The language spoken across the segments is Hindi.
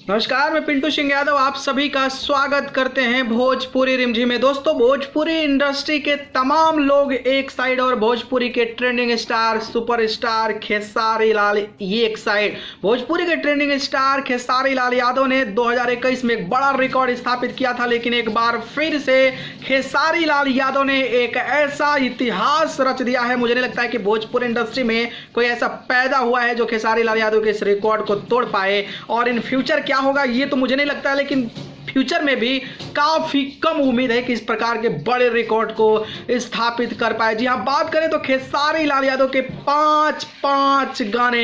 नमस्कार, मैं पिंटू सिंह यादव आप सभी का स्वागत करते हैं भोजपुरी रिमझिम में। दोस्तों, भोजपुरी इंडस्ट्री के तमाम लोग एक साइड और भोजपुरी के trending star superstar Khesari Lal ये एक साइड। भोजपुरी के ट्रेंडिंग स्टार खेसारी लाल यादव ने 2021 में एक बड़ा रिकॉर्ड स्थापित किया था, लेकिन एक बार फिर से खेसारी लाल यादव ने एक ऐसा इतिहास रच दिया है। मुझे नहीं लगता है कि भोजपुरी इंडस्ट्री में कोई ऐसा पैदा हुआ है जो खेसारी लाल यादव के इस रिकॉर्ड को तोड़ पाए। और इन फ्यूचर क्या होगा ये तो मुझे नहीं लगता है, लेकिन फ्यूचर में भी काफी कम उम्मीद है कि इस प्रकार के बड़े रिकॉर्ड को स्थापित कर पाए। जी हाँ, बात करें तो खेसारी लाल यादव के पांच गाने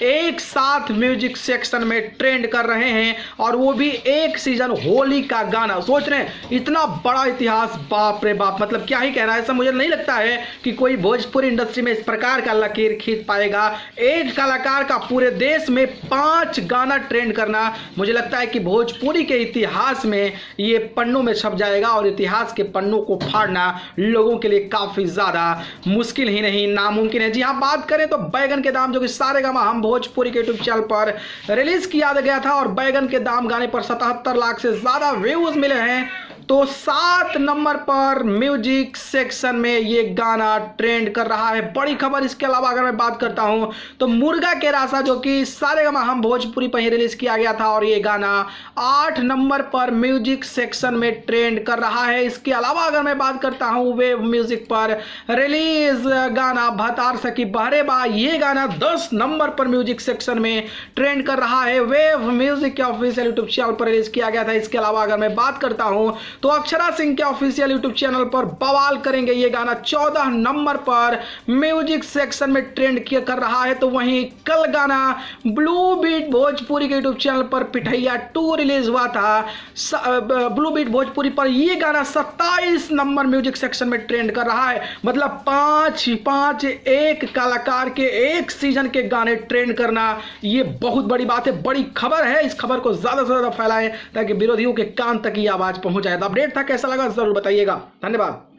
एक साथ म्यूजिक सेक्शन में ट्रेंड कर रहे हैं, और वो भी एक सीजन होली का गाना। सोच रहे हैं इतना बड़ा इतिहास, बाप रे बाप, मतलब क्या ही कहना है। ऐसा मुझे नहीं लगता है कि कोई भोजपुरी इंडस्ट्री में इस प्रकार का लकीर खींच पाएगा। एक कलाकार का पूरे देश में 5 गाना ट्रेंड करना, मुझे लगता है कि भोजपुरी के इतिहास में ये पन्नों में छप जाएगा, और इतिहास के पन्नों को फाड़ना लोगों के लिए काफी ज्यादा मुश्किल ही नहीं नामुमकिन है। जी हाँ, बात करें तो बैगन के दाम, जो कि सारेगामा हम भोजपुरी के यूट्यूब चैनल पर रिलीज किया गया था, और बैगन के दाम गाने पर 77 लाख से ज्यादा व्यूज मिले हैं, तो 7 नंबर पर म्यूजिक सेक्शन में ये गाना ट्रेंड कर रहा है। बड़ी खबर इसके अलावा अगर मैं बात करता हूं तो मुर्गा के रासा, जो कि सारेगामा हम भोजपुरी पर ही रिलीज किया गया था, और ये गाना 8 नंबर पर म्यूजिक सेक्शन में ट्रेंड कर रहा है। इसके अलावा अगर मैं बात करता हूं वेव म्यूजिक पर रिलीज गाना भतार सकी बहरे बा, ये गाना 10 नंबर पर म्यूजिक सेक्शन में ट्रेंड कर रहा है। वेव म्यूजिक के ऑफिशियल यूट्यूब चैनल पर रिलीज किया गया था। इसके अलावा अगर मैं बात करता हूं तो अक्षरा सिंह के ऑफिशियल यूट्यूब चैनल पर बवाल करेंगे ये गाना 14 नंबर पर म्यूजिक सेक्शन में ट्रेंड किया कर रहा है। तो वहीं कल गाना ब्लू बीट भोजपुरी के यूट्यूब चैनल पर पिठैया 2 रिलीज हुआ था। ब्लू बीट भोजपुरी पर ये गाना 27 नंबर म्यूजिक सेक्शन में ट्रेंड कर रहा है। मतलब 5 एक कलाकार के एक सीजन के गाने ट्रेंड करना, ये बहुत बड़ी बात है, बड़ी खबर है। इस खबर को ज्यादा से ज्यादा फैलाएं ताकि विरोधियों के कान तक ये आवाज पहुंच जाए। अपडेट था, कैसा लगा जरूर बताइएगा। धन्यवाद।